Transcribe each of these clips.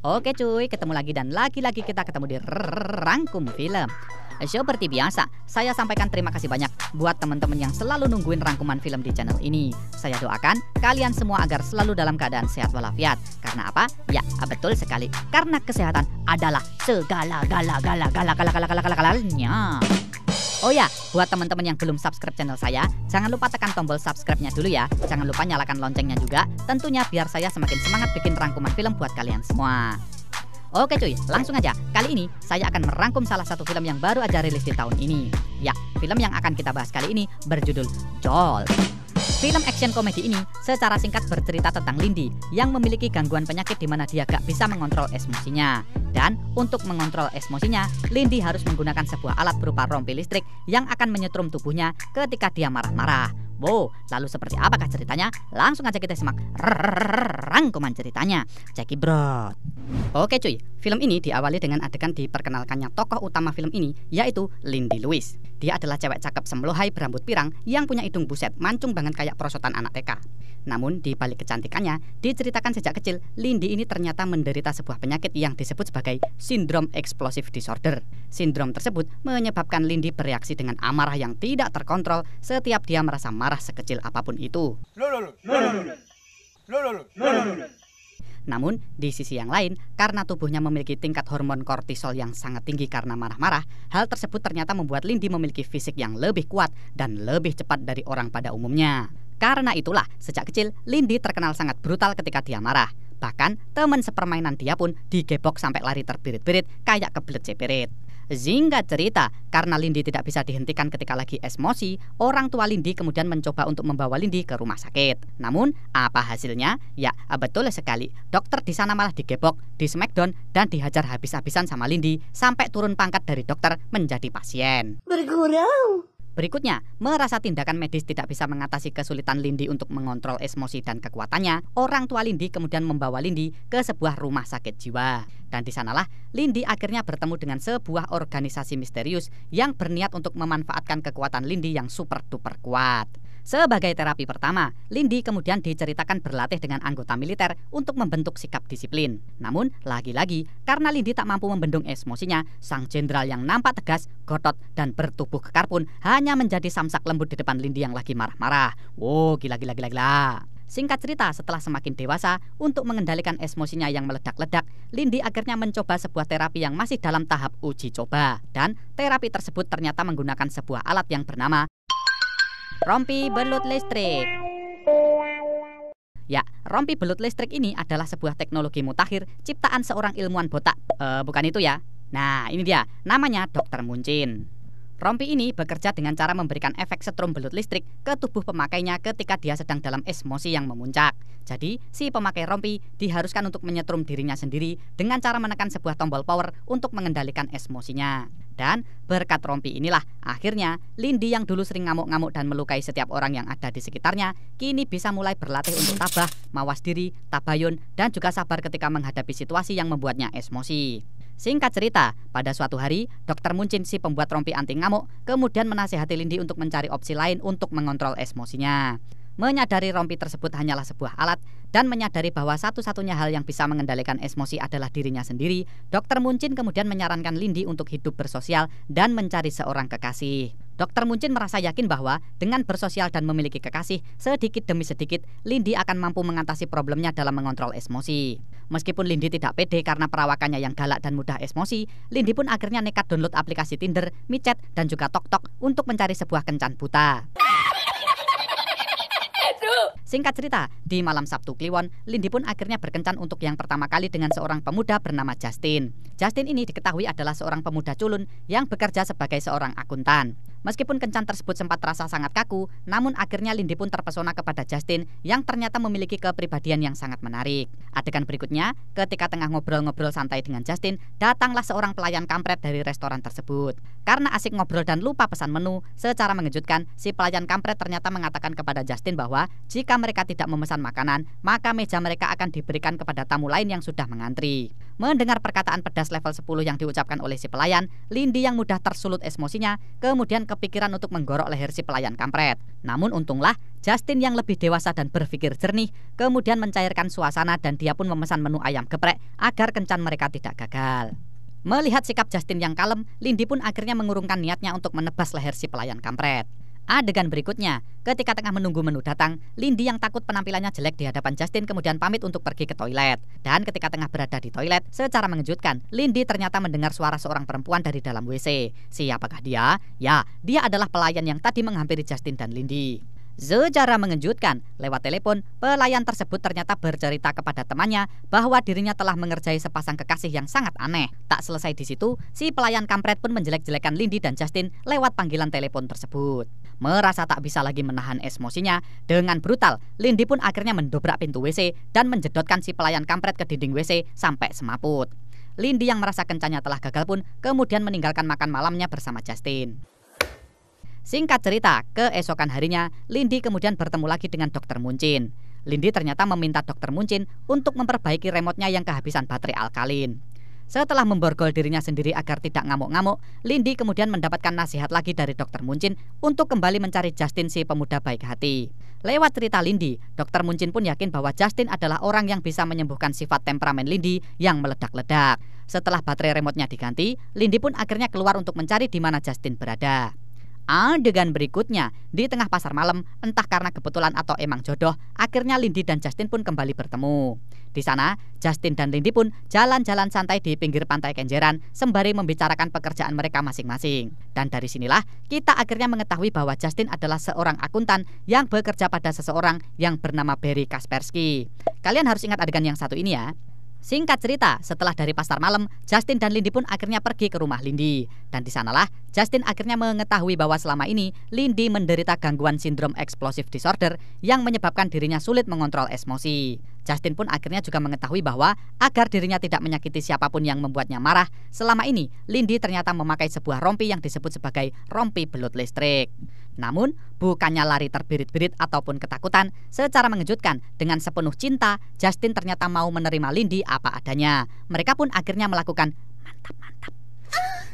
Oke cuy, ketemu lagi dan lagi-lagi kita ketemu di Rangkum Film. Seperti biasa, saya sampaikan terima kasih banyak buat teman-teman yang selalu nungguin rangkuman film di channel ini. Saya doakan kalian semua agar selalu dalam keadaan sehat walafiat. Karena apa? Ya, betul sekali. Karena kesehatan adalah segala-galanya. Oh ya, buat teman-teman yang belum subscribe channel saya, jangan lupa tekan tombol subscribe-nya dulu ya. Jangan lupa nyalakan loncengnya juga, tentunya biar saya semakin semangat bikin rangkuman film buat kalian semua. Oke cuy, langsung aja. Kali ini saya akan merangkum salah satu film yang baru aja rilis di tahun ini. Ya, film yang akan kita bahas kali ini berjudul Joel. Film action komedi ini secara singkat bercerita tentang Lindy yang memiliki gangguan penyakit di mana dia gak bisa mengontrol emosinya. Dan untuk mengontrol emosinya, Lindy harus menggunakan sebuah alat berupa rompi listrik yang akan menyetrum tubuhnya ketika dia marah-marah. Wow, lalu seperti apakah ceritanya? Langsung aja kita simak rangkuman ceritanya. Cekibrot. Oke cuy, film ini diawali dengan adegan diperkenalkannya tokoh utama film ini, yaitu Lindy Lewis. Dia adalah cewek cakep semlohai berambut pirang yang punya hidung buset mancung banget kayak perosotan anak TK. Namun di balik kecantikannya, diceritakan sejak kecil, Lindy ini ternyata menderita sebuah penyakit yang disebut sebagai Syndrome Explosive Disorder. Sindrom tersebut menyebabkan Lindy bereaksi dengan amarah yang tidak terkontrol setiap dia merasa marah sekecil apapun itu. Namun, di sisi yang lain, karena tubuhnya memiliki tingkat hormon kortisol yang sangat tinggi karena marah-marah, hal tersebut ternyata membuat Lindy memiliki fisik yang lebih kuat dan lebih cepat dari orang pada umumnya. Karena itulah, sejak kecil, Lindy terkenal sangat brutal ketika dia marah. Bahkan, teman sepermainan dia pun digebok sampai lari terbirit-birit kayak kebelet cepirit. Singkat cerita, karena Lindy tidak bisa dihentikan ketika lagi emosi, orang tua Lindy kemudian mencoba untuk membawa Lindy ke rumah sakit. Namun, apa hasilnya? Ya, betul sekali. Dokter di sana malah digebok, di smackdown, dan dihajar habis-habisan sama Lindy sampai turun pangkat dari dokter menjadi pasien. Bergurau. Berikutnya, merasa tindakan medis tidak bisa mengatasi kesulitan Lindy untuk mengontrol emosi dan kekuatannya, orang tua Lindy kemudian membawa Lindy ke sebuah rumah sakit jiwa. Dan di sanalah Lindy akhirnya bertemu dengan sebuah organisasi misterius yang berniat untuk memanfaatkan kekuatan Lindy yang super duper kuat. Sebagai terapi pertama, Lindy kemudian diceritakan berlatih dengan anggota militer untuk membentuk sikap disiplin. Namun, lagi-lagi, karena Lindy tak mampu membendung emosinya, sang jenderal yang nampak tegas, gotot, dan bertubuh kekar pun hanya menjadi samsak lembut di depan Lindy yang lagi marah-marah. Wow, gila. Singkat cerita, setelah semakin dewasa, untuk mengendalikan emosinya yang meledak-ledak, Lindy akhirnya mencoba sebuah terapi yang masih dalam tahap uji coba. Dan terapi tersebut ternyata menggunakan sebuah alat yang bernama rompi belut listrik. Ya, rompi belut listrik ini adalah sebuah teknologi mutakhir ciptaan seorang ilmuwan botak. Bukan itu ya. Nah, ini dia, namanya Dr. Muncin. Rompi ini bekerja dengan cara memberikan efek setrum belut listrik ke tubuh pemakainya ketika dia sedang dalam emosi yang memuncak. Jadi, si pemakai rompi diharuskan untuk menyetrum dirinya sendiri dengan cara menekan sebuah tombol power untuk mengendalikan emosinya. Dan berkat rompi inilah, akhirnya Lindy yang dulu sering ngamuk-ngamuk dan melukai setiap orang yang ada di sekitarnya, kini bisa mulai berlatih untuk tabah, mawas diri, tabayun, dan juga sabar ketika menghadapi situasi yang membuatnya emosi. Singkat cerita, pada suatu hari, Dr. Muncin si pembuat rompi anti ngamuk kemudian menasihati Lindy untuk mencari opsi lain untuk mengontrol emosinya. Menyadari rompi tersebut hanyalah sebuah alat dan menyadari bahwa satu-satunya hal yang bisa mengendalikan emosi adalah dirinya sendiri, Dr. Muncin kemudian menyarankan Lindy untuk hidup bersosial dan mencari seorang kekasih. Dr. Muncin merasa yakin bahwa dengan bersosial dan memiliki kekasih, sedikit demi sedikit Lindy akan mampu mengatasi problemnya dalam mengontrol emosi. Meskipun Lindy tidak pede karena perawakannya yang galak dan mudah emosi, Lindy pun akhirnya nekat download aplikasi Tinder, micet, dan juga TokTok untuk mencari sebuah kencan buta. Singkat cerita, di malam Sabtu Kliwon, Lindy pun akhirnya berkencan untuk yang pertama kali dengan seorang pemuda bernama Justin. Justin ini diketahui adalah seorang pemuda culun yang bekerja sebagai seorang akuntan. Meskipun kencan tersebut sempat terasa sangat kaku, namun akhirnya Lindy pun terpesona kepada Justin yang ternyata memiliki kepribadian yang sangat menarik. Adegan berikutnya, ketika tengah ngobrol-ngobrol santai dengan Justin, datanglah seorang pelayan kampret dari restoran tersebut. Karena asik ngobrol dan lupa pesan menu, secara mengejutkan, si pelayan kampret ternyata mengatakan kepada Justin bahwa jika mereka tidak memesan makanan, maka meja mereka akan diberikan kepada tamu lain yang sudah mengantri. Mendengar perkataan pedas level 10 yang diucapkan oleh si pelayan, Lindy yang mudah tersulut emosinya kemudian kepikiran untuk menggorok leher si pelayan kampret. Namun untunglah Justin yang lebih dewasa dan berpikir jernih kemudian mencairkan suasana dan dia pun memesan menu ayam geprek agar kencan mereka tidak gagal. Melihat sikap Justin yang kalem, Lindy pun akhirnya mengurungkan niatnya untuk menebas leher si pelayan kampret. Adegan berikutnya, ketika tengah menunggu menu datang, Lindy yang takut penampilannya jelek di hadapan Justin kemudian pamit untuk pergi ke toilet. Dan ketika tengah berada di toilet, secara mengejutkan, Lindy ternyata mendengar suara seorang perempuan dari dalam WC. Siapakah dia? Ya, dia adalah pelayan yang tadi menghampiri Justin dan Lindy. Secara mengejutkan, lewat telepon, pelayan tersebut ternyata bercerita kepada temannya bahwa dirinya telah mengerjai sepasang kekasih yang sangat aneh. Tak selesai di situ, si pelayan kampret pun menjelek-jelekan Lindy dan Justin lewat panggilan telepon tersebut. Merasa tak bisa lagi menahan emosinya, dengan brutal, Lindy pun akhirnya mendobrak pintu WC dan menjedotkan si pelayan kampret ke dinding WC sampai semaput. Lindy yang merasa kencannya telah gagal pun kemudian meninggalkan makan malamnya bersama Justin. Singkat cerita, keesokan harinya, Lindy kemudian bertemu lagi dengan Dr. Muncin. Lindy ternyata meminta Dr. Muncin untuk memperbaiki remote-nya yang kehabisan baterai alkalin. Setelah memborgol dirinya sendiri agar tidak ngamuk-ngamuk, Lindy kemudian mendapatkan nasihat lagi dari Dr. Muncin untuk kembali mencari Justin si pemuda baik hati. Lewat cerita Lindy, Dr. Muncin pun yakin bahwa Justin adalah orang yang bisa menyembuhkan sifat temperamen Lindy yang meledak-ledak. Setelah baterai remote-nya diganti, Lindy pun akhirnya keluar untuk mencari di mana Justin berada. Adegan berikutnya, di tengah pasar malam, entah karena kebetulan atau emang jodoh, akhirnya Lindy dan Justin pun kembali bertemu. Di sana, Justin dan Lindy pun jalan-jalan santai di pinggir pantai Kenjeran sembari membicarakan pekerjaan mereka masing-masing. Dan dari sinilah kita akhirnya mengetahui bahwa Justin adalah seorang akuntan yang bekerja pada seseorang yang bernama Barry Kaspersky. Kalian harus ingat adegan yang satu ini ya. Singkat cerita, setelah dari pasar malam, Justin dan Lindy pun akhirnya pergi ke rumah Lindy. Dan di sanalah Justin akhirnya mengetahui bahwa selama ini Lindy menderita gangguan sindrom explosive disorder yang menyebabkan dirinya sulit mengontrol emosi. Justin pun akhirnya juga mengetahui bahwa agar dirinya tidak menyakiti siapapun yang membuatnya marah, selama ini Lindy ternyata memakai sebuah rompi yang disebut sebagai rompi belut listrik. Namun, bukannya lari terbirit-birit ataupun ketakutan, secara mengejutkan, dengan sepenuh cinta, Justin ternyata mau menerima Lindy apa adanya. Mereka pun akhirnya melakukan mantap-mantap.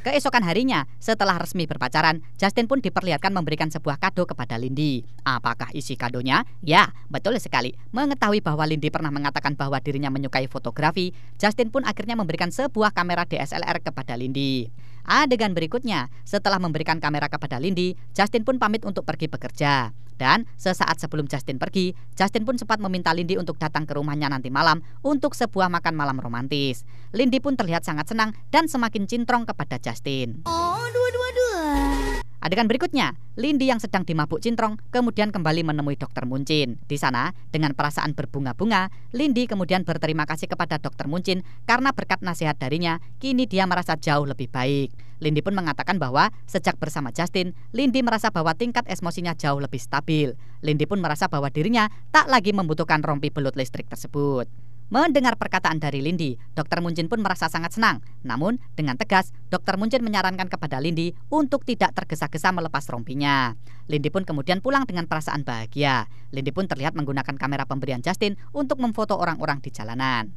Keesokan harinya, setelah resmi berpacaran, Justin pun diperlihatkan memberikan sebuah kado kepada Lindy. Apakah isi kadonya? Ya, betul sekali. Mengetahui bahwa Lindy pernah mengatakan bahwa dirinya menyukai fotografi, Justin pun akhirnya memberikan sebuah kamera DSLR kepada Lindy. Adegan berikutnya, setelah memberikan kamera kepada Lindy, Justin pun pamit untuk pergi bekerja. Dan sesaat sebelum Justin pergi, Justin pun sempat meminta Lindy untuk datang ke rumahnya nanti malam untuk sebuah makan malam romantis. Lindy pun terlihat sangat senang dan semakin cintrong kepada Justin. Oh, dua-dua-dua. Adegan berikutnya, Lindy yang sedang dimabuk cintrong kemudian kembali menemui Dr. Muncin. Di sana, dengan perasaan berbunga-bunga, Lindy kemudian berterima kasih kepada Dr. Muncin karena berkat nasihat darinya, kini dia merasa jauh lebih baik. Lindy pun mengatakan bahwa sejak bersama Justin, Lindy merasa bahwa tingkat emosinya jauh lebih stabil. Lindy pun merasa bahwa dirinya tak lagi membutuhkan rompi belut listrik tersebut. Mendengar perkataan dari Lindy, Dr. Muncin pun merasa sangat senang. Namun, dengan tegas, Dr. Muncin menyarankan kepada Lindy untuk tidak tergesa-gesa melepas rompinya. Lindy pun kemudian pulang dengan perasaan bahagia. Lindy pun terlihat menggunakan kamera pemberian Justin untuk memfoto orang-orang di jalanan.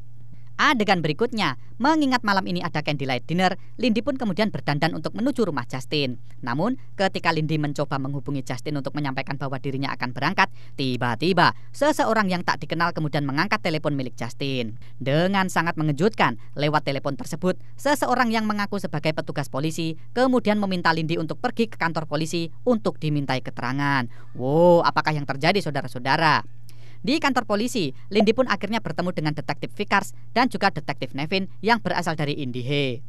Adegan berikutnya, mengingat malam ini ada candlelight dinner, Lindy pun kemudian berdandan untuk menuju rumah Justin. Namun, ketika Lindy mencoba menghubungi Justin untuk menyampaikan bahwa dirinya akan berangkat, tiba-tiba seseorang yang tak dikenal kemudian mengangkat telepon milik Justin. Dengan sangat mengejutkan, lewat telepon tersebut, seseorang yang mengaku sebagai petugas polisi kemudian meminta Lindy untuk pergi ke kantor polisi untuk dimintai keterangan. Wow, apakah yang terjadi saudara-saudara? Di kantor polisi, Lindy pun akhirnya bertemu dengan detektif Vickers dan juga detektif Nevin yang berasal dari Indihé.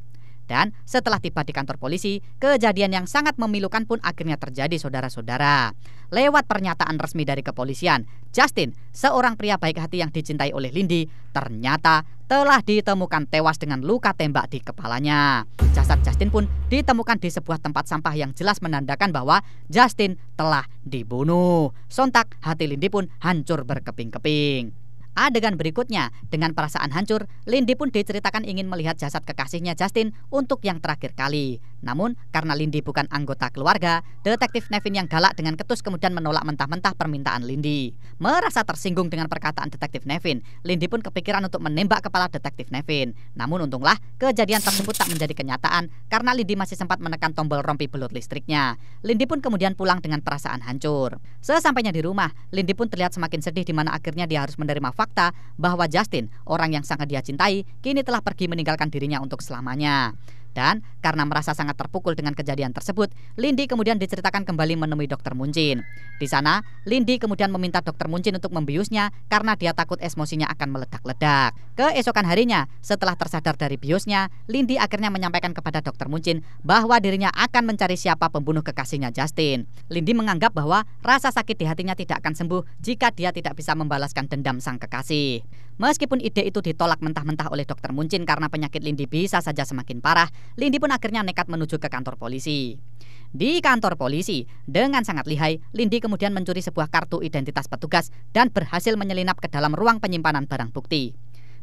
Dan setelah tiba di kantor polisi, kejadian yang sangat memilukan pun akhirnya terjadi saudara-saudara. Lewat pernyataan resmi dari kepolisian, Justin, seorang pria baik hati yang dicintai oleh Lindy, ternyata telah ditemukan tewas dengan luka tembak di kepalanya. Jasad Justin pun ditemukan di sebuah tempat sampah yang jelas menandakan bahwa Justin telah dibunuh. Sontak hati Lindy pun hancur berkeping-keping. Adegan berikutnya, dengan perasaan hancur, Lindy pun diceritakan ingin melihat jasad kekasihnya Justin untuk yang terakhir kali. Namun, karena Lindy bukan anggota keluarga, detektif Nevin yang galak dengan ketus kemudian menolak mentah-mentah permintaan Lindy. Merasa tersinggung dengan perkataan detektif Nevin, Lindy pun kepikiran untuk menembak kepala detektif Nevin. Namun untunglah, kejadian tersebut tak menjadi kenyataan karena Lindy masih sempat menekan tombol rompi belut listriknya. Lindy pun kemudian pulang dengan perasaan hancur. Sesampainya di rumah, Lindy pun terlihat semakin sedih di mana akhirnya dia harus menerima fakta bahwa Justin, orang yang sangat dia cintai, kini telah pergi meninggalkan dirinya untuk selamanya. Dan karena merasa sangat terpukul dengan kejadian tersebut, Lindy kemudian diceritakan kembali menemui Dr. Muncin. Di sana, Lindy kemudian meminta Dr. Muncin untuk membiusnya karena dia takut emosinya akan meledak-ledak. Keesokan harinya, setelah tersadar dari biusnya, Lindy akhirnya menyampaikan kepada Dr. Muncin bahwa dirinya akan mencari siapa pembunuh kekasihnya Justin. Lindy menganggap bahwa rasa sakit di hatinya tidak akan sembuh jika dia tidak bisa membalaskan dendam sang kekasih. Meskipun ide itu ditolak mentah-mentah oleh Dr. Muncin karena penyakit Lindy bisa saja semakin parah, Lindy pun akhirnya nekat menuju ke kantor polisi. Di kantor polisi, dengan sangat lihai, Lindy kemudian mencuri sebuah kartu identitas petugas dan berhasil menyelinap ke dalam ruang penyimpanan barang bukti.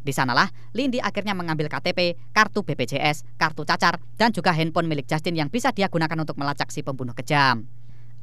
Di sanalah, Lindy akhirnya mengambil KTP, kartu BPJS, kartu cacar, dan juga handphone milik Justin yang bisa dia gunakan untuk melacak si pembunuh kejam.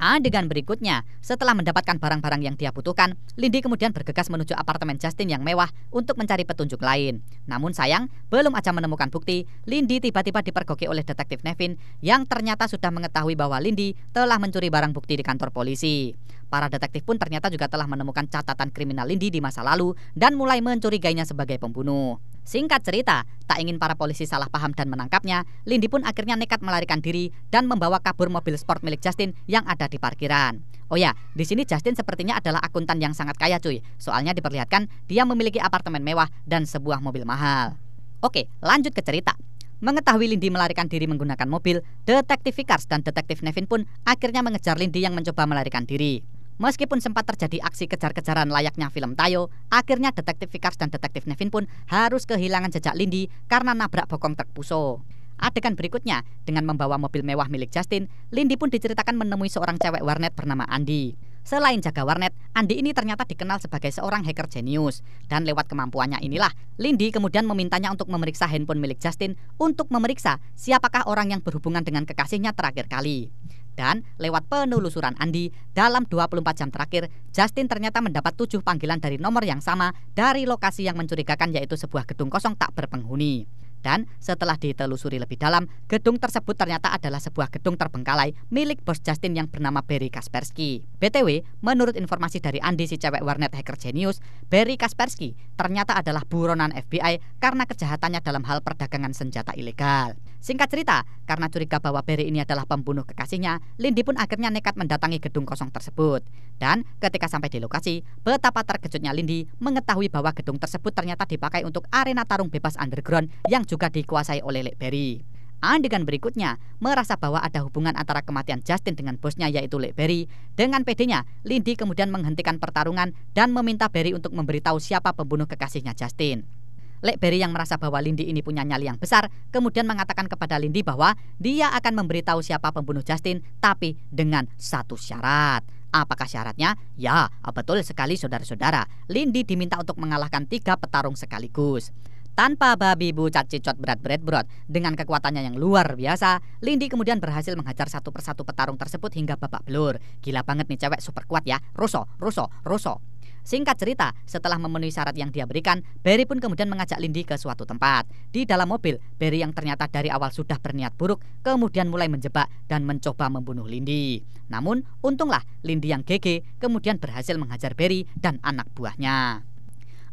Adegan berikutnya, setelah mendapatkan barang-barang yang dia butuhkan, Lindy kemudian bergegas menuju apartemen Justin yang mewah untuk mencari petunjuk lain. Namun sayang, belum aja menemukan bukti, Lindy tiba-tiba dipergoki oleh detektif Nevin yang ternyata sudah mengetahui bahwa Lindy telah mencuri barang bukti di kantor polisi. Para detektif pun ternyata juga telah menemukan catatan kriminal Lindy di masa lalu dan mulai mencurigainya sebagai pembunuh. Singkat cerita, tak ingin para polisi salah paham dan menangkapnya, Lindy pun akhirnya nekat melarikan diri dan membawa kabur mobil sport milik Justin yang ada di parkiran. Oh ya, di sini Justin sepertinya adalah akuntan yang sangat kaya cuy. Soalnya diperlihatkan dia memiliki apartemen mewah dan sebuah mobil mahal. Oke, lanjut ke cerita. Mengetahui Lindy melarikan diri menggunakan mobil, detektif Vickers dan detektif Nevin pun akhirnya mengejar Lindy yang mencoba melarikan diri. Meskipun sempat terjadi aksi kejar-kejaran layaknya film Tayo, akhirnya detektif Vickers dan detektif Nevin pun harus kehilangan jejak Lindy karena nabrak bokong truk Puso. Adegan berikutnya, dengan membawa mobil mewah milik Justin, Lindy pun diceritakan menemui seorang cewek warnet bernama Andi. Selain jaga warnet, Andi ini ternyata dikenal sebagai seorang hacker jenius. Dan lewat kemampuannya inilah, Lindy kemudian memintanya untuk memeriksa handphone milik Justin untuk memeriksa siapakah orang yang berhubungan dengan kekasihnya terakhir kali. Dan lewat penelusuran Andi, dalam 24 jam terakhir, Justin ternyata mendapat 7 panggilan dari nomor yang sama dari lokasi yang mencurigakan, yaitu sebuah gedung kosong tak berpenghuni. Dan setelah ditelusuri lebih dalam, gedung tersebut ternyata adalah sebuah gedung terbengkalai milik bos Justin yang bernama Barry Kaspersky. BTW, menurut informasi dari Andi si cewek warnet hacker jenius, Barry Kaspersky ternyata adalah buronan FBI karena kejahatannya dalam hal perdagangan senjata ilegal. Singkat cerita, karena curiga bahwa Barry ini adalah pembunuh kekasihnya, Lindy pun akhirnya nekat mendatangi gedung kosong tersebut. Dan ketika sampai di lokasi, betapa terkejutnya Lindy mengetahui bahwa gedung tersebut ternyata dipakai untuk arena tarung bebas underground yang juga dikuasai oleh Lek Barry. Adegan berikutnya, merasa bahwa ada hubungan antara kematian Justin dengan bosnya yaitu Lek Barry. Dengan pedenya, Lindy kemudian menghentikan pertarungan dan meminta Barry untuk memberitahu siapa pembunuh kekasihnya Justin. Lek Barry yang merasa bahwa Lindy ini punya nyali yang besar, kemudian mengatakan kepada Lindy bahwa dia akan memberitahu siapa pembunuh Justin, tapi dengan satu syarat. Apakah syaratnya? Ya, betul sekali saudara-saudara. Lindy diminta untuk mengalahkan 3 petarung sekaligus. Tanpa babi bucat cicot berat, dengan kekuatannya yang luar biasa, Lindy kemudian berhasil menghajar satu persatu petarung tersebut hingga babak belur. Gila banget nih cewek, super kuat ya. Russo. Singkat cerita, setelah memenuhi syarat yang dia berikan, Barry pun kemudian mengajak Lindy ke suatu tempat. Di dalam mobil, Barry yang ternyata dari awal sudah berniat buruk, kemudian mulai menjebak dan mencoba membunuh Lindy. Namun, untunglah Lindy yang GG kemudian berhasil menghajar Barry dan anak buahnya.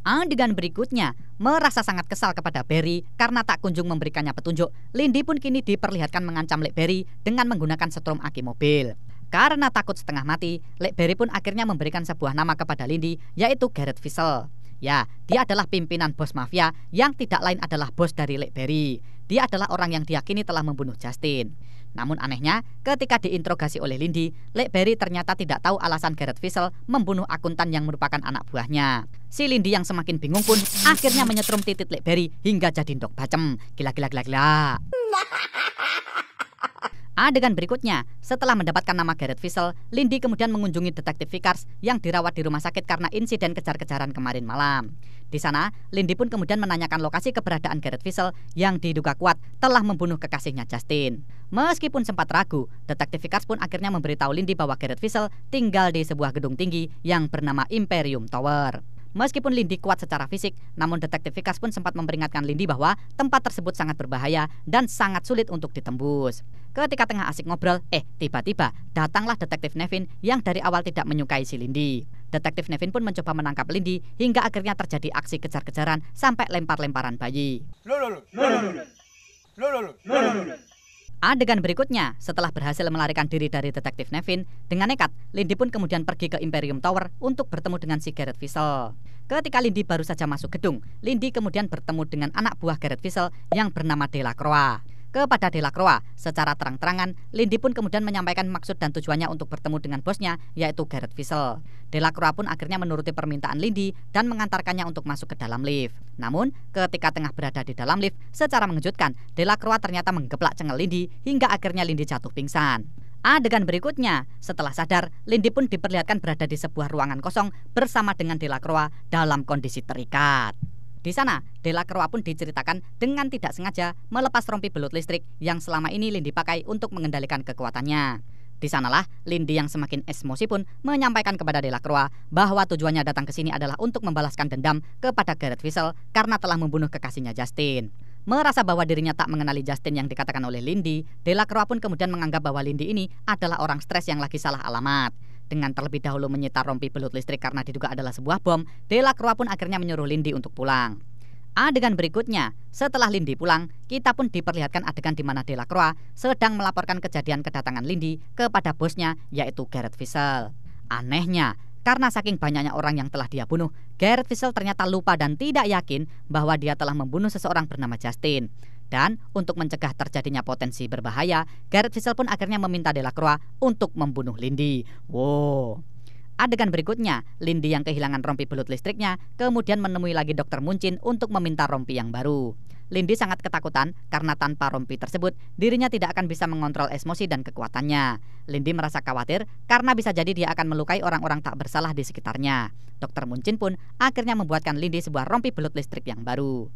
Adegan berikutnya, merasa sangat kesal kepada Barry karena tak kunjung memberikannya petunjuk, Lindy pun kini diperlihatkan mengancam Lek Barry dengan menggunakan setrum aki mobil. Karena takut setengah mati, Lek Barry pun akhirnya memberikan sebuah nama kepada Lindy, yaitu Garrett Vissel. Ya, dia adalah pimpinan bos mafia yang tidak lain adalah bos dari Lek Barry. Dia adalah orang yang diyakini telah membunuh Justin. Namun anehnya, ketika diinterogasi oleh Lindy, Lek Barry ternyata tidak tahu alasan Garrett Vissel membunuh akuntan yang merupakan anak buahnya. Si Lindy yang semakin bingung pun akhirnya menyetrum titik Lek Barry hingga jadi ndok bacem. Gila. Adegan berikutnya, setelah mendapatkan nama Gareth Visser, Lindy kemudian mengunjungi detektif Vickers yang dirawat di rumah sakit karena insiden kejar-kejaran kemarin malam. Di sana, Lindy pun kemudian menanyakan lokasi keberadaan Gareth Visser yang diduga kuat telah membunuh kekasihnya Justin. Meskipun sempat ragu, detektif Vickers pun akhirnya memberitahu Lindy bahwa Gareth Visser tinggal di sebuah gedung tinggi yang bernama Imperium Tower. Meskipun Lindy kuat secara fisik, namun detektif Vickers pun sempat memperingatkan Lindy bahwa tempat tersebut sangat berbahaya dan sangat sulit untuk ditembus. Ketika tengah asik ngobrol, tiba-tiba datanglah detektif Nevin yang dari awal tidak menyukai si Lindy. Detektif Nevin pun mencoba menangkap Lindy hingga akhirnya terjadi aksi kejar-kejaran sampai lempar-lemparan bayi. Adegan berikutnya, setelah berhasil melarikan diri dari detektif Nevin, dengan nekat, Lindy pun kemudian pergi ke Imperium Tower untuk bertemu dengan si Gareth Visser. Ketika Lindy baru saja masuk gedung, Lindy kemudian bertemu dengan anak buah Gareth Visser yang bernama Delacroix. Kepada Delacroix, secara terang-terangan, Lindy pun kemudian menyampaikan maksud dan tujuannya untuk bertemu dengan bosnya, yaitu Gareth Visser. Delacroix pun akhirnya menuruti permintaan Lindy dan mengantarkannya untuk masuk ke dalam lift. Namun, ketika tengah berada di dalam lift, secara mengejutkan, Delacroix ternyata menggeplak cengel Lindy hingga akhirnya Lindy jatuh pingsan. Adegan berikutnya, setelah sadar, Lindy pun diperlihatkan berada di sebuah ruangan kosong bersama dengan Delacroix dalam kondisi terikat. Di sana, Delacroix pun diceritakan dengan tidak sengaja melepas rompi belut listrik yang selama ini Lindy pakai untuk mengendalikan kekuatannya. Di sanalah Lindy yang semakin emosi pun menyampaikan kepada Delacroix bahwa tujuannya datang ke sini adalah untuk membalaskan dendam kepada Gareth Visser karena telah membunuh kekasihnya Justin. Merasa bahwa dirinya tak mengenali Justin yang dikatakan oleh Lindy, Delacroix pun kemudian menganggap bahwa Lindy ini adalah orang stres yang lagi salah alamat. Dengan terlebih dahulu menyita rompi belut listrik karena diduga adalah sebuah bom, Delacroix pun akhirnya menyuruh Lindy untuk pulang. Adegan berikutnya, setelah Lindy pulang, kita pun diperlihatkan adegan di mana Delacroix sedang melaporkan kejadian kedatangan Lindy kepada bosnya, yaitu Gareth Visser. Anehnya, karena saking banyaknya orang yang telah dia bunuh, Gareth Visser ternyata lupa dan tidak yakin bahwa dia telah membunuh seseorang bernama Justin. Dan untuk mencegah terjadinya potensi berbahaya, Gareth Visser pun akhirnya meminta Delacroix untuk membunuh Lindy. Wow. Adegan berikutnya, Lindy yang kehilangan rompi belut listriknya kemudian menemui lagi Dr. Muncin untuk meminta rompi yang baru. Lindy sangat ketakutan karena tanpa rompi tersebut dirinya tidak akan bisa mengontrol emosi dan kekuatannya. Lindy merasa khawatir karena bisa jadi dia akan melukai orang-orang tak bersalah di sekitarnya. Dr. Muncin pun akhirnya membuatkan Lindy sebuah rompi belut listrik yang baru.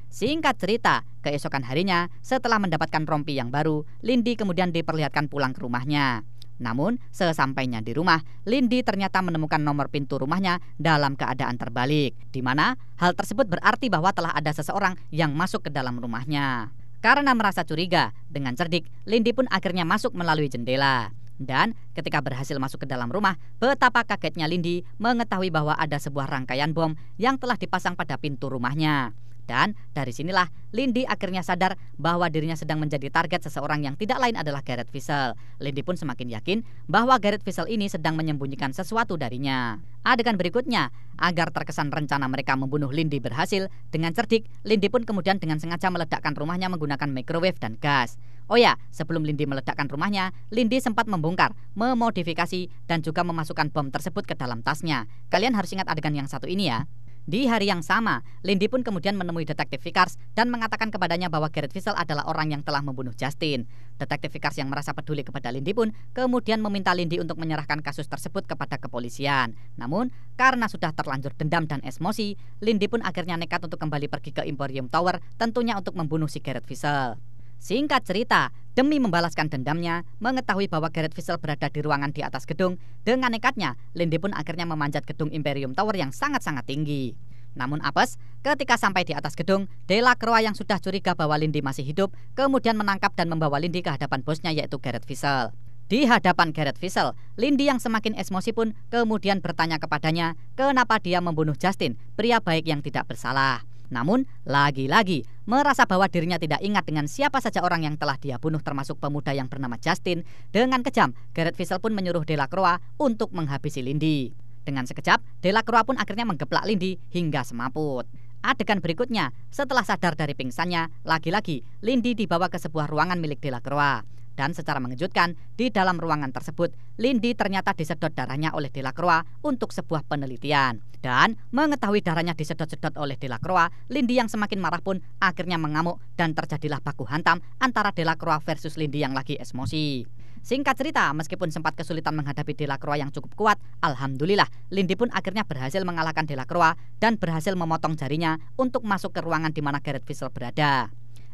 Singkat cerita, keesokan harinya setelah mendapatkan rompi yang baru, Lindy kemudian diperlihatkan pulang ke rumahnya. Namun, sesampainya di rumah, Lindy ternyata menemukan nomor pintu rumahnya dalam keadaan terbalik, di mana hal tersebut berarti bahwa telah ada seseorang yang masuk ke dalam rumahnya. Karena merasa curiga, dengan cerdik, Lindy pun akhirnya masuk melalui jendela. Dan ketika berhasil masuk ke dalam rumah, betapa kagetnya Lindy mengetahui bahwa ada sebuah rangkaian bom yang telah dipasang pada pintu rumahnya. Dan dari sinilah Lindy akhirnya sadar bahwa dirinya sedang menjadi target seseorang yang tidak lain adalah Gareth Visser. Lindy pun semakin yakin bahwa Gareth Visser ini sedang menyembunyikan sesuatu darinya. Adegan berikutnya, agar terkesan rencana mereka membunuh Lindy berhasil, dengan cerdik, Lindy pun kemudian dengan sengaja meledakkan rumahnya menggunakan microwave dan gas. Oh ya, sebelum Lindy meledakkan rumahnya, Lindy sempat membongkar, memodifikasi, dan juga memasukkan bom tersebut ke dalam tasnya. Kalian harus ingat adegan yang satu ini ya. Di hari yang sama, Lindy pun kemudian menemui detektif Vickers dan mengatakan kepadanya bahwa Gareth Visser adalah orang yang telah membunuh Justin. Detektif Vickers yang merasa peduli kepada Lindy pun kemudian meminta Lindy untuk menyerahkan kasus tersebut kepada kepolisian. Namun, karena sudah terlanjur dendam dan emosi, Lindy pun akhirnya nekat untuk kembali pergi ke Imperium Tower, tentunya untuk membunuh si Gareth Visser. Singkat cerita, demi membalaskan dendamnya, mengetahui bahwa Gareth Visser berada di ruangan di atas gedung, dengan nekatnya, Lindy pun akhirnya memanjat gedung Imperium Tower yang sangat-sangat tinggi. Namun apes, ketika sampai di atas gedung, Delacroix yang sudah curiga bahwa Lindy masih hidup, kemudian menangkap dan membawa Lindy ke hadapan bosnya yaitu Gareth Visser. Di hadapan Gareth Visser, Lindy yang semakin emosi pun kemudian bertanya kepadanya kenapa dia membunuh Justin, pria baik yang tidak bersalah. Namun, lagi-lagi, merasa bahwa dirinya tidak ingat dengan siapa saja orang yang telah dia bunuh termasuk pemuda yang bernama Justin. Dengan kejam, Gareth Visser pun menyuruh Delacroix untuk menghabisi Lindy. Dengan sekejap, Delacroix pun akhirnya menggeplak Lindy hingga semaput. Adegan berikutnya, setelah sadar dari pingsannya, lagi-lagi Lindy dibawa ke sebuah ruangan milik Delacroix. Dan secara mengejutkan, di dalam ruangan tersebut, Lindy ternyata disedot darahnya oleh Delacroix untuk sebuah penelitian. Dan mengetahui darahnya disedot-sedot oleh Delacroix, Lindy yang semakin marah pun akhirnya mengamuk dan terjadilah baku hantam antara Delacroix versus Lindy yang lagi emosi. Singkat cerita, meskipun sempat kesulitan menghadapi Delacroix yang cukup kuat, alhamdulillah Lindy pun akhirnya berhasil mengalahkan Delacroix dan berhasil memotong jarinya untuk masuk ke ruangan di mana Gareth Vissel berada.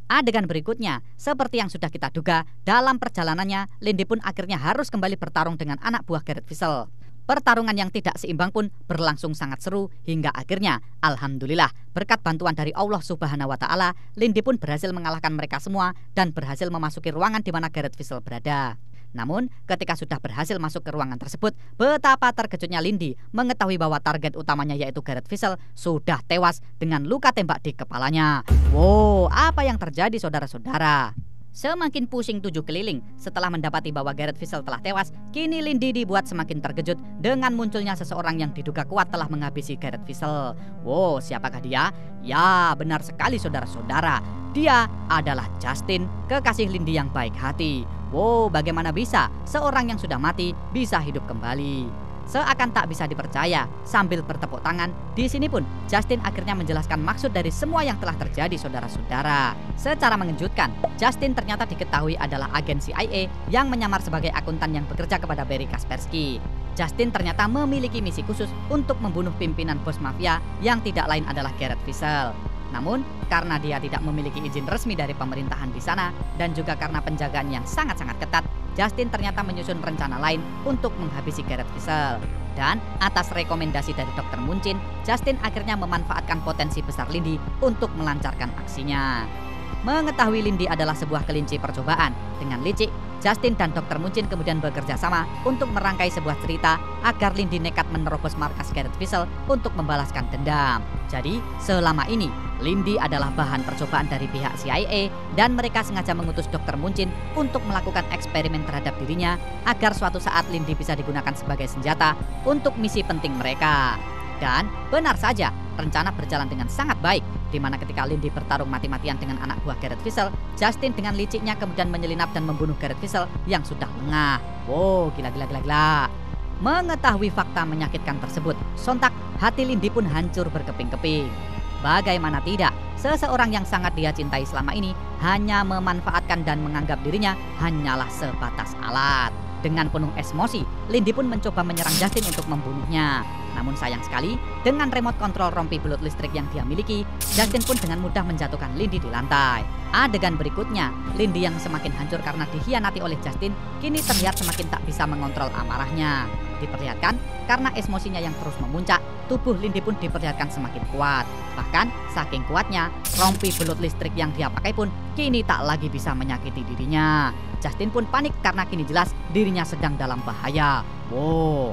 Adegan berikutnya, seperti yang sudah kita duga, dalam perjalanannya Lindy pun akhirnya harus kembali bertarung dengan anak buah Gareth Vissel. Pertarungan yang tidak seimbang pun berlangsung sangat seru hingga akhirnya, alhamdulillah, berkat bantuan dari Allah Subhanahu wa Ta'ala, Lindy pun berhasil mengalahkan mereka semua dan berhasil memasuki ruangan di mana Gareth Vissel berada. Namun, ketika sudah berhasil masuk ke ruangan tersebut, betapa terkejutnya Lindy mengetahui bahwa target utamanya yaitu Gareth Vissel sudah tewas dengan luka tembak di kepalanya. Wow, apa yang terjadi saudara-saudara? Semakin pusing tujuh keliling setelah mendapati bahwa Gareth Vissel telah tewas, kini Lindy dibuat semakin terkejut dengan munculnya seseorang yang diduga kuat telah menghabisi Gareth Vissel. Wow, siapakah dia? Ya, benar sekali saudara-saudara. Dia adalah Justin, kekasih Lindy yang baik hati. Wow, bagaimana bisa seorang yang sudah mati bisa hidup kembali? Seakan tak bisa dipercaya, sambil bertepuk tangan, di sini pun Justin akhirnya menjelaskan maksud dari semua yang telah terjadi saudara-saudara. Secara mengejutkan, Justin ternyata diketahui adalah agen CIA yang menyamar sebagai akuntan yang bekerja kepada Barry Kaspersky. Justin ternyata memiliki misi khusus untuk membunuh pimpinan bos mafia yang tidak lain adalah Gareth Vissel. Namun, karena dia tidak memiliki izin resmi dari pemerintahan di sana dan juga karena penjagaan yang sangat-sangat ketat, Justin ternyata menyusun rencana lain untuk menghabisi Gareth Vissel. Dan atas rekomendasi dari Dr. Muncin, Justin akhirnya memanfaatkan potensi besar Lindy untuk melancarkan aksinya. Mengetahui Lindy adalah sebuah kelinci percobaan, dengan licik, Justin dan Dr. Muncin kemudian bekerja sama untuk merangkai sebuah cerita agar Lindy nekat menerobos markas Gareth Vissel untuk membalaskan dendam. Jadi, selama ini Lindy adalah bahan percobaan dari pihak CIA dan mereka sengaja mengutus Dr. Muncin untuk melakukan eksperimen terhadap dirinya agar suatu saat Lindy bisa digunakan sebagai senjata untuk misi penting mereka. Dan benar saja, rencana berjalan dengan sangat baik, di mana ketika Lindy bertarung mati-matian dengan anak buah Gareth Vissel, Justin dengan liciknya kemudian menyelinap dan membunuh Gareth Vissel yang sudah lengah. Wow, gila. Mengetahui fakta menyakitkan tersebut, sontak hati Lindy pun hancur berkeping-keping. Bagaimana tidak, seseorang yang sangat dia cintai selama ini hanya memanfaatkan dan menganggap dirinya hanyalah sebatas alat. Dengan penuh emosi, Lindy pun mencoba menyerang Justin untuk membunuhnya. Namun sayang sekali, dengan remote control rompi belut listrik yang dia miliki, Justin pun dengan mudah menjatuhkan Lindy di lantai. Adegan berikutnya, Lindy yang semakin hancur karena dikhianati oleh Justin, kini terlihat semakin tak bisa mengontrol amarahnya. Diperlihatkan, karena emosinya yang terus memuncak, tubuh Lindy pun diperlihatkan semakin kuat. Bahkan, saking kuatnya, rompi belut listrik yang dia pakai pun kini tak lagi bisa menyakiti dirinya. Justin pun panik karena kini jelas dirinya sedang dalam bahaya. Wow.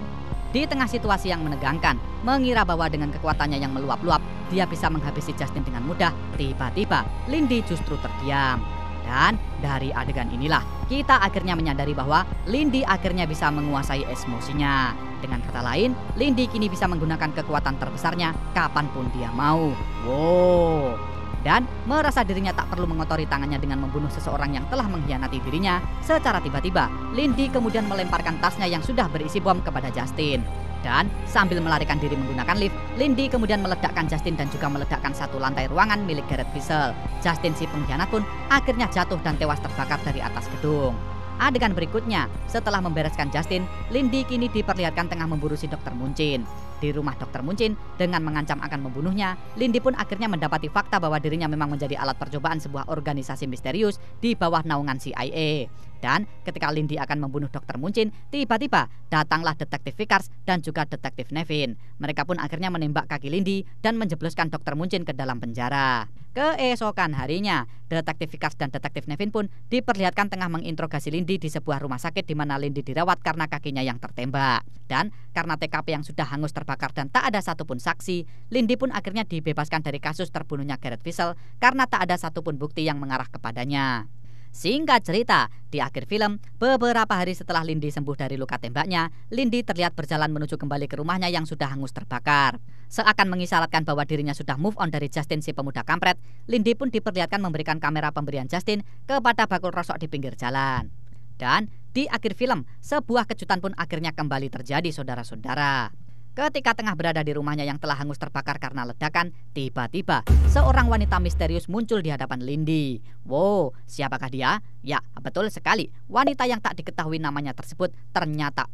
Di tengah situasi yang menegangkan, mengira bahwa dengan kekuatannya yang meluap-luap, dia bisa menghabisi Justin dengan mudah, tiba-tiba Lindy justru terdiam. Dan dari adegan inilah, kita akhirnya menyadari bahwa Lindy akhirnya bisa menguasai emosinya. Dengan kata lain, Lindy kini bisa menggunakan kekuatan terbesarnya kapanpun dia mau. Wow. Dan merasa dirinya tak perlu mengotori tangannya dengan membunuh seseorang yang telah mengkhianati dirinya, secara tiba-tiba Lindy kemudian melemparkan tasnya yang sudah berisi bom kepada Justin. Dan sambil melarikan diri menggunakan lift, Lindy kemudian meledakkan Justin dan juga meledakkan satu lantai ruangan milik Gareth Vissel. Justin si pengkhianat pun akhirnya jatuh dan tewas terbakar dari atas gedung. Adegan berikutnya, setelah membereskan Justin, Lindy kini diperlihatkan tengah memburu si Dr. Muncin. Di rumah Dr. Muncin, dengan mengancam akan membunuhnya, Lindy pun akhirnya mendapati fakta bahwa dirinya memang menjadi alat percobaan sebuah organisasi misterius di bawah naungan CIA. Dan ketika Lindy akan membunuh Dr. Muncin, tiba-tiba datanglah Detektif Vickers dan juga Detektif Nevin. Mereka pun akhirnya menembak kaki Lindy dan menjebloskan Dr. Muncin ke dalam penjara. Keesokan harinya, Detektif Vickers dan Detektif Nevin pun diperlihatkan tengah menginterogasi Lindy di sebuah rumah sakit di mana Lindy dirawat karena kakinya yang tertembak. Dan karena TKP yang sudah hangus terbakar dan tak ada satupun saksi, Lindy pun akhirnya dibebaskan dari kasus terbunuhnya Gareth Vissel karena tak ada satupun bukti yang mengarah kepadanya. Singkat cerita, di akhir film, beberapa hari setelah Lindy sembuh dari luka tembaknya, Lindy terlihat berjalan menuju kembali ke rumahnya yang sudah hangus terbakar. Seakan mengisyaratkan bahwa dirinya sudah move on dari Justin si pemuda kampret, Lindy pun diperlihatkan memberikan kamera pemberian Justin kepada bakul rosok di pinggir jalan. Dan di akhir film, sebuah kejutan pun akhirnya kembali terjadi, saudara-saudara. Ketika tengah berada di rumahnya yang telah hangus terbakar karena ledakan, tiba-tiba seorang wanita misterius muncul di hadapan Lindy. Wow, siapakah dia? Ya, betul sekali. Wanita yang tak diketahui namanya tersebut ternyata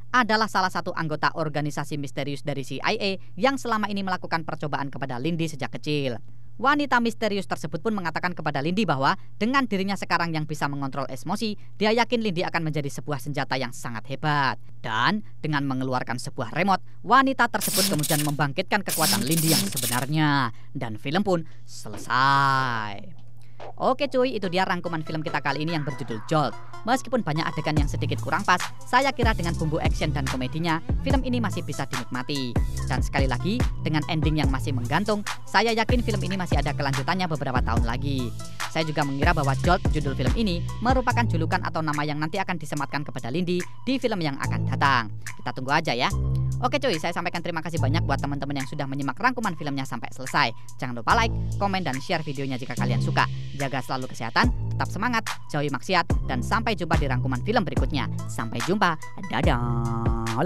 adalah salah satu anggota organisasi misterius dari CIA yang selama ini melakukan percobaan kepada Lindy sejak kecil. Wanita misterius tersebut pun mengatakan kepada Lindy bahwa dengan dirinya sekarang yang bisa mengontrol emosi, dia yakin Lindy akan menjadi sebuah senjata yang sangat hebat. Dan dengan mengeluarkan sebuah remote, wanita tersebut kemudian membangkitkan kekuatan Lindy yang sebenarnya. Dan film pun selesai. Oke cuy, itu dia rangkuman film kita kali ini yang berjudul Jolt. Meskipun banyak adegan yang sedikit kurang pas, saya kira dengan bumbu action dan komedinya, film ini masih bisa dinikmati. Dan sekali lagi, dengan ending yang masih menggantung, saya yakin film ini masih ada kelanjutannya beberapa tahun lagi. Saya juga mengira bahwa Jolt, judul film ini, merupakan julukan atau nama yang nanti akan disematkan kepada Lindy di film yang akan datang. Kita tunggu aja ya. Oke cuy, saya sampaikan terima kasih banyak buat teman-teman yang sudah menyimak rangkuman filmnya sampai selesai. Jangan lupa like, komen, dan share videonya jika kalian suka. Jaga selalu kesehatan, tetap semangat, jauhi maksiat, dan sampai jumpa di rangkuman film berikutnya. Sampai jumpa, dadah.